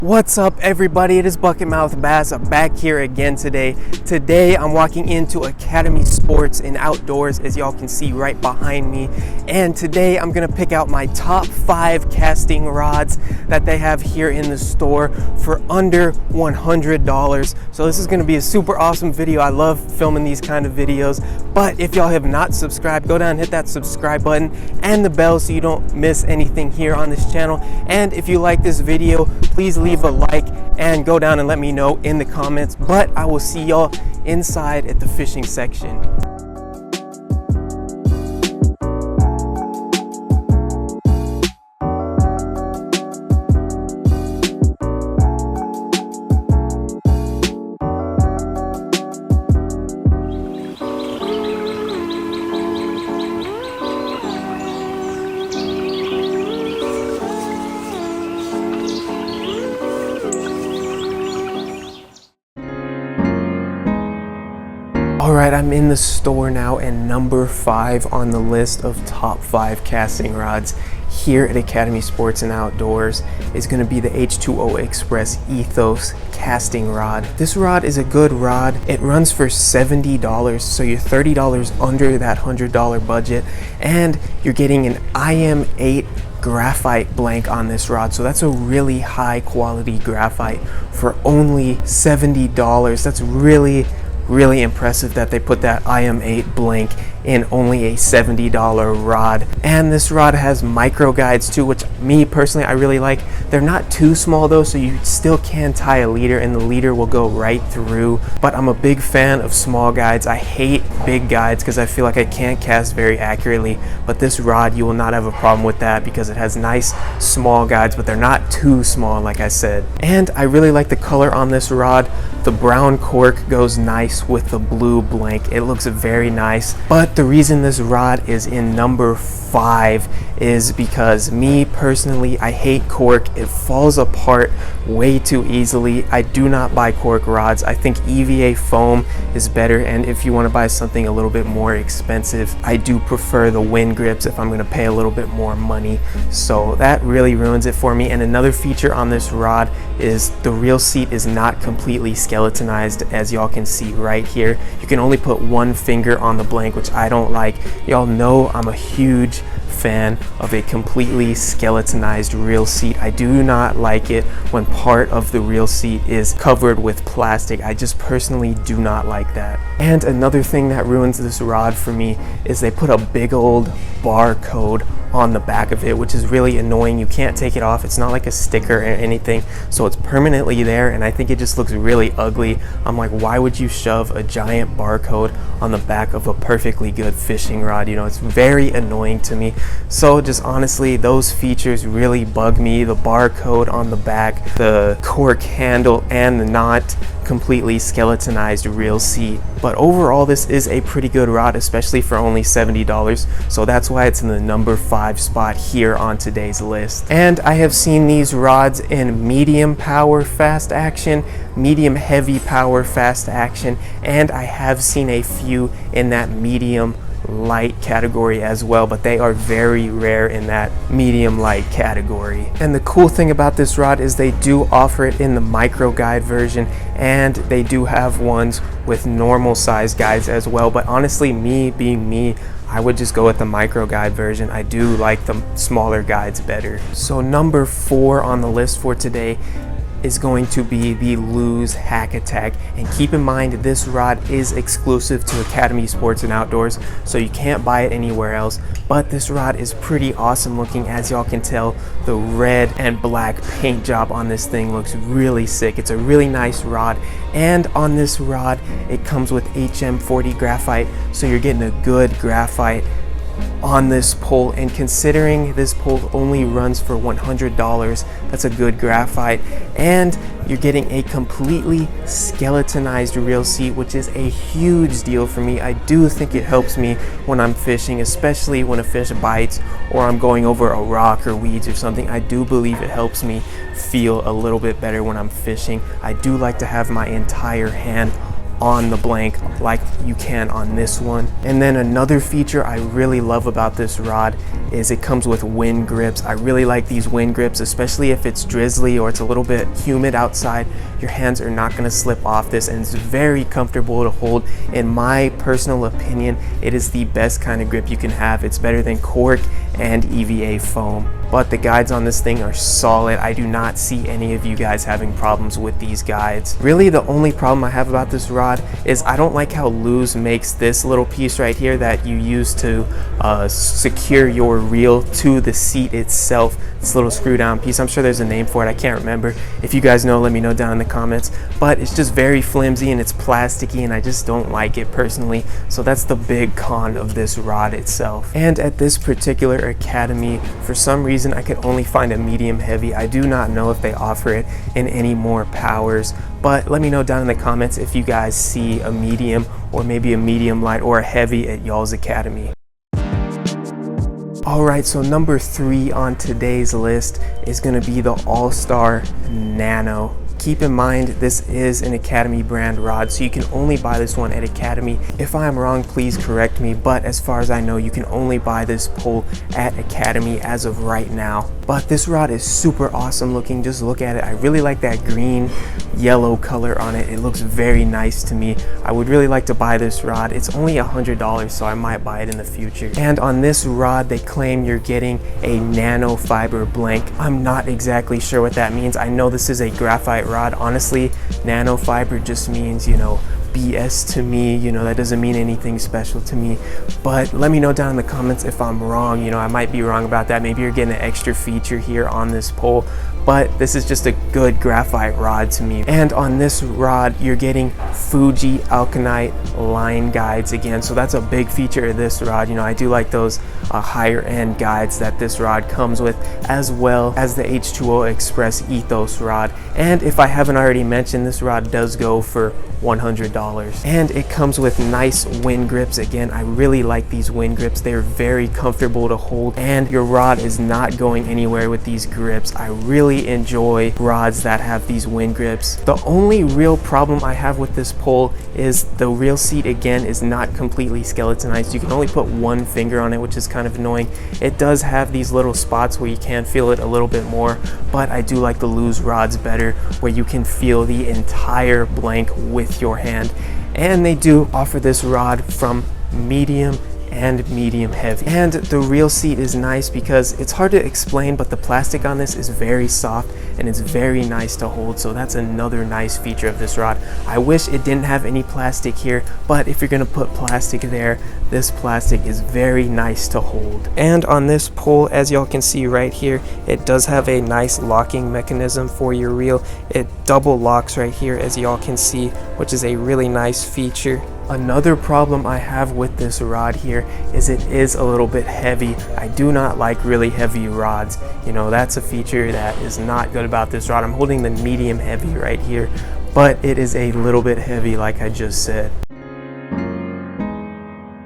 What's up everybody, it is Bucket Mouth Bass back here again today. Today I'm walking into Academy Sports and Outdoors, as y'all can see right behind me. And today I'm gonna pick out my top 5 casting rods that they have here in the store for under $100. So this is gonna be a super awesome video. I love filming these kind of videos. But if y'all have not subscribed, go down and hit that subscribe button and the bell so you don't miss anything here on this channel. And if you like this video, please leave a like and go down and let me know in the comments. But I will see y'all inside at the fishing section. Alright, I'm in the store now, and number 5 on the list of top 5 casting rods here at Academy Sports and Outdoors is going to be the H2O Express Ethos casting rod. This rod is a good rod. It runs for $70, so you're $30 under that $100 budget, and you're getting an IM8 graphite blank on this rod, so that's a really high quality graphite for only $70. That's really impressive that they put that IM8 blank in only a $70 rod. And this rod has micro guides too, which me personally I really like. They're not too small though, so you still can tie a leader and the leader will go right through. But I'm a big fan of small guides. I hate big guides because I feel like I can't cast very accurately, but this rod you will not have a problem with that because it has nice small guides, but they're not too small like I said. And I really like the color on this rod. The brown cork goes nice with the blue blank. It looks very nice. But the reason this rod is in number 5 is because me personally, I hate cork. It falls apart way too easily. I do not buy cork rods. I think EVA foam is better, and if you want to buy something a little bit more expensive, I do prefer the wind grips if I'm going to pay a little bit more money. So that really ruins it for me. And another feature on this rod is the reel seat is not completely skeletonized, as y'all can see right here. You can only put one finger on the blank, which I don't like. Y'all know I'm a huge fan of a completely skeletonized reel seat. I do not like it when part of the reel seat is covered with plastic. I just personally do not like that. And another thing that ruins this rod for me is they put a big old barcode on the back of it, which is really annoying. You can't take it off. It's not like a sticker or anything, so it's permanently there, and I think it just looks really ugly. I'm like, why would you shove a giant barcode on the back of a perfectly good fishing rod? You know, it's very annoying to me. So just honestly, those features really bug me. The barcode on the back, the cork handle, and the not completely skeletonized reel seat. But overall, this is a pretty good rod, especially for only $70. So that's why it's in the number 5 spot here on today's list. And I have seen these rods in medium power fast action, medium heavy power fast action, and I have seen a few in that medium light category as well, but they are very rare in that medium light category. And the cool thing about this rod is they do offer it in the micro guide version, and they do have ones with normal size guides as well. But honestly, me being me, I would just go with the micro guide version. I do like the smaller guides better. So number 4 on the list for today is going to be the Lose Hack Attack. And keep in mind, this rod is exclusive to Academy Sports and Outdoors, so you can't buy it anywhere else. But this rod is pretty awesome looking. As y'all can tell, the red and black paint job on this thing looks really sick. It's a really nice rod, and on this rod it comes with HM40 graphite, so you're getting a good graphite on this pole. And considering this pole only runs for $100, that's a good graphite. And you're getting a completely skeletonized reel seat, which is a huge deal for me. I do think it helps me when I'm fishing, especially when a fish bites or I'm going over a rock or weeds or something. I do believe it helps me feel a little bit better when I'm fishing. I do like to have my entire hand on the blank like you can on this one. And then another feature I really love about this rod is it comes with wind grips. I really like these wind grips, especially if it's drizzly or it's a little bit humid outside. Your hands are not going to slip off this, and it's very comfortable to hold. In my personal opinion, it is the best kind of grip you can have. It's better than cork and EVA foam. But the guides on this thing are solid. I do not see any of you guys having problems with these guides. Really, the only problem I have about this rod is I don't like how Luz makes this little piece right here that you use to secure your reel to the seat itself. This little screw down piece. I'm sure there's a name for it. I can't remember. If you guys know, let me know down in the comments. But it's just very flimsy and it's plasticky, and I just don't like it personally. So that's the big con of this rod itself. And at this particular academy, for some reason, I could only find a medium heavy. I do not know if they offer it in any more powers, but let me know down in the comments if you guys see a medium or maybe a medium light or a heavy at y'all's academy. Alright, so number 3 on today's list is going to be the Star Nano. Keep in mind, this is an Academy brand rod, so you can only buy this one at Academy. If I am wrong, please correct me, but as far as I know, you can only buy this pole at Academy as of right now. But this rod is super awesome looking. Just look at it. I really like that green yellow color on it. It looks very nice to me. I would really like to buy this rod. It's only $100, so I might buy it in the future. And on this rod, they claim you're getting a nano fiber blank. I'm not exactly sure what that means. I know this is a graphite rod. Honestly, nano fiber just means, you know, BS to me. You know, that doesn't mean anything special to me. But let me know down in the comments if I'm wrong. You know, I might be wrong about that. Maybe you're getting an extra feature here on this pole, but this is just a good graphite rod to me. And on this rod, you're getting Fuji Alkanite line guides again, so that's a big feature of this rod. You know, I do like those higher end guides that this rod comes with, as well as the H2O Express Ethos rod. And if I haven't already mentioned, this rod does go for $100, and it comes with nice wind grips. Again, I really like these wind grips. They're very comfortable to hold, and your rod is not going anywhere with these grips. I really enjoy rods that have these wind grips. The only real problem I have with this pole is the reel seat, again, is not completely skeletonized. You can only put one finger on it, which is kind of annoying. It does have these little spots where you can feel it a little bit more, but I do like the Luz rods better, where you can feel the entire blank with your hand. And they do offer this rod from medium and medium heavy. And the reel seat is nice because it's hard to explain, but the plastic on this is very soft and it's very nice to hold. So that's another nice feature of this rod. I wish it didn't have any plastic here, but if you're gonna put plastic there, this plastic is very nice to hold. And on this pole, as y'all can see right here, it does have a nice locking mechanism for your reel. It double locks right here, as y'all can see, which is a really nice feature. Another problem I have with this rod here is it is a little bit heavy. I do not like really heavy rods. You know, that's a feature that is not good about this rod. I'm holding the medium heavy right here, but it is a little bit heavy, like I just said.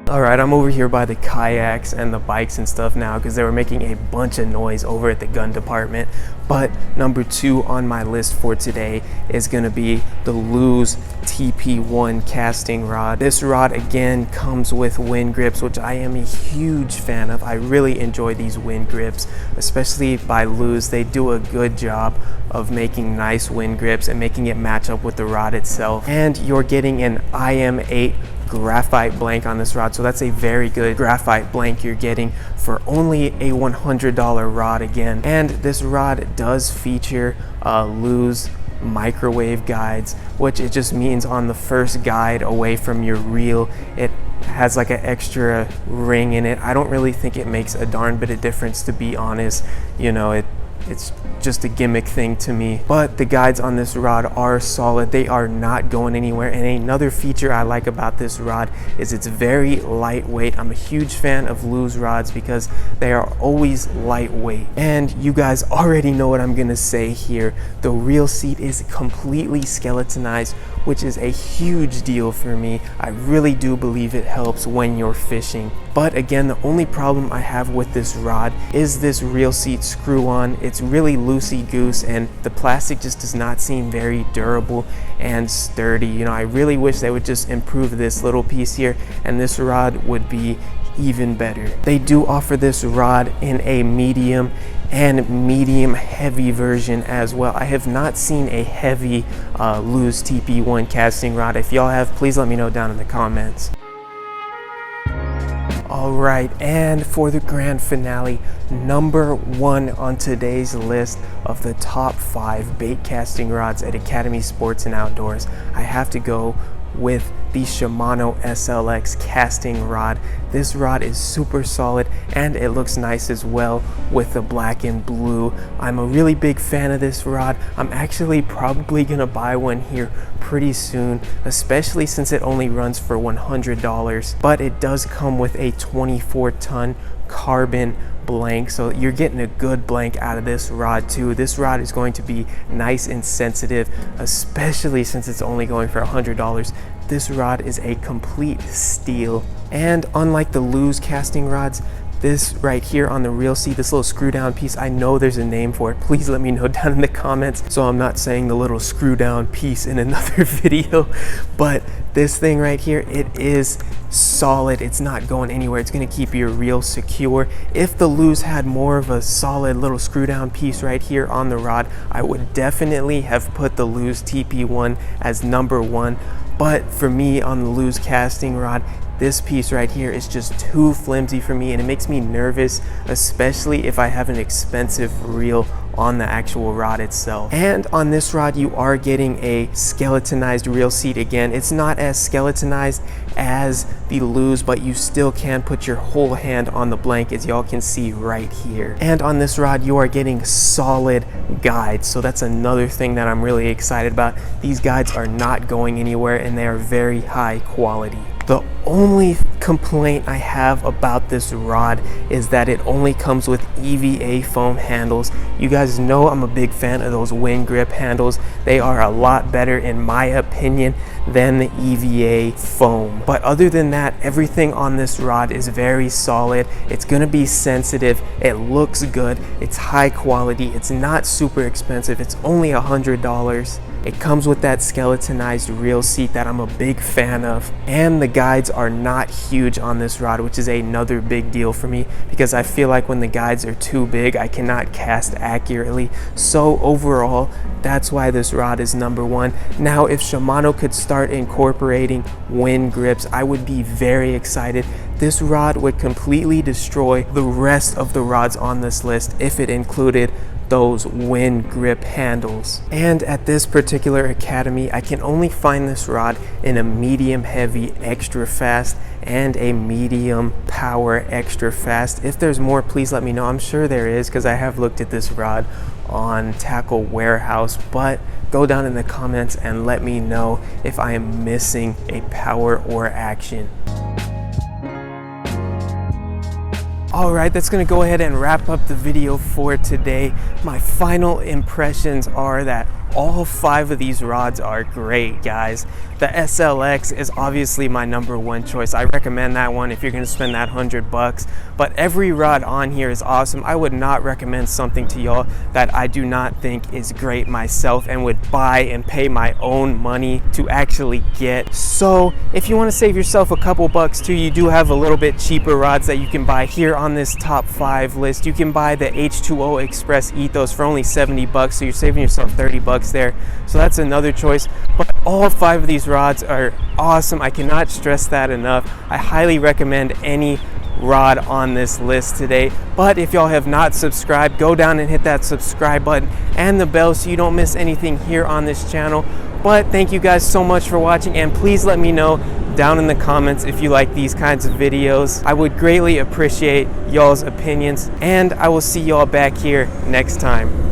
Alright, I'm over here by the kayaks and the bikes and stuff now because they were making a bunch of noise over at the gun department. But number 2 on my list for today is going to be the Luz TP1 casting rod. This rod again comes with wind grips, which I am a huge fan of. I really enjoy these wind grips, especially by Luz. They do a good job of making nice wind grips and making it match up with the rod itself. And you're getting an IM8 graphite blank on this rod, so that's a very good graphite blank you're getting for only a $100 rod again. And this rod does feature Luz microwave guides, which it just means on the first guide away from your reel, it has like an extra ring in it. I don't really think it makes a darn bit of difference, to be honest. You know, it's just a gimmick thing to me. But the guides on this rod are solid. They are not going anywhere. And another feature I like about this rod is it's very lightweight. I'm a huge fan of Luz rods because they are always lightweight. And you guys already know what I'm gonna say here. The reel seat is completely skeletonized, which is a huge deal for me. I really do believe it helps when you're fishing. But again, the only problem I have with this rod is this reel seat screw on. It's really loosey-goose and the plastic just does not seem very durable and sturdy. You know, I really wish they would just improve this little piece here and this rod would be even better. They do offer this rod in a medium and medium heavy version as well. I have not seen a heavy Lew's TP1 casting rod. If y'all have, please let me know down in the comments. Alright, and for the grand finale, number 1 on today's list of the top 5 bait casting rods at Academy Sports and Outdoors, I have to go with the Shimano SLX casting rod. This rod is super solid and it looks nice as well with the black and blue. I'm a really big fan of this rod. I'm actually probably gonna buy one here pretty soon, especially since it only runs for $100, but it does come with a 24-ton carbon blank, so you're getting a good blank out of this rod too. This rod is going to be nice and sensitive, especially since it's only going for $100. This rod is a complete steal, and unlike the Lew's casting rods, this right here on the reel seat, this little screw down piece, I know there's a name for it. Please let me know down in the comments so I'm not saying the little screw down piece in another video. But this thing right here, it is solid. It's not going anywhere. It's going to keep your reel secure. If the Lew's had more of a solid little screw down piece right here on the rod, I would definitely have put the Lew's TP1 as number 1. But for me on the Lew's casting rod, this piece right here is just too flimsy for me and it makes me nervous, especially if I have an expensive reel on the actual rod itself. And on this rod you are getting a skeletonized reel seat again. It's not as skeletonized as the Lew's, but you still can put your whole hand on the blank, as y'all can see right here. And on this rod you are getting solid guides, so that's another thing that I'm really excited about. These guides are not going anywhere and they are very high quality. The only complaint I have about this rod is that it only comes with EVA foam handles. You guys know I'm a big fan of those wind grip handles. They are a lot better in my opinion than the EVA foam. But other than that, everything on this rod is very solid. It's gonna be sensitive. It looks good. It's high quality. It's not super expensive. It's only $100. It comes with that skeletonized reel seat that I'm a big fan of. And the guides are not huge on this rod, which is another big deal for me because I feel like when the guides are too big, I cannot cast accurately. So overall, that's why this rod is number 1. Now, if Shimano could start incorporating wind grips, I would be very excited. This rod would completely destroy the rest of the rods on this list if it included those wind grip handles. And at this particular Academy, I can only find this rod in a medium heavy extra fast and a medium power extra fast. If there's more, please let me know. I'm sure there is because I have looked at this rod on Tackle Warehouse, but go down in the comments and let me know if I am missing a power or action. Alright, that's going to go ahead and wrap up the video for today. My final impressions are that all 5 of these rods are great, guys. The SLX is obviously my number 1 choice. I recommend that one if you're going to spend that $100. But every rod on here is awesome. I would not recommend something to y'all that I do not think is great myself and would buy and pay my own money to actually get. So if you want to save yourself a couple bucks too, you do have a little bit cheaper rods that you can buy here on this top 5 list. You can buy the H2O Express Ethos for only $70, so you're saving yourself $30 there. So that's another choice. But all 5 of these rods are awesome. I cannot stress that enough. I highly recommend any rod on this list today. But if y'all have not subscribed, go down and hit that subscribe button and the bell so you don't miss anything here on this channel. But thank you guys so much for watching, and please let me know down in the comments if you like these kinds of videos. I would greatly appreciate y'all's opinions, and I will see y'all back here next time.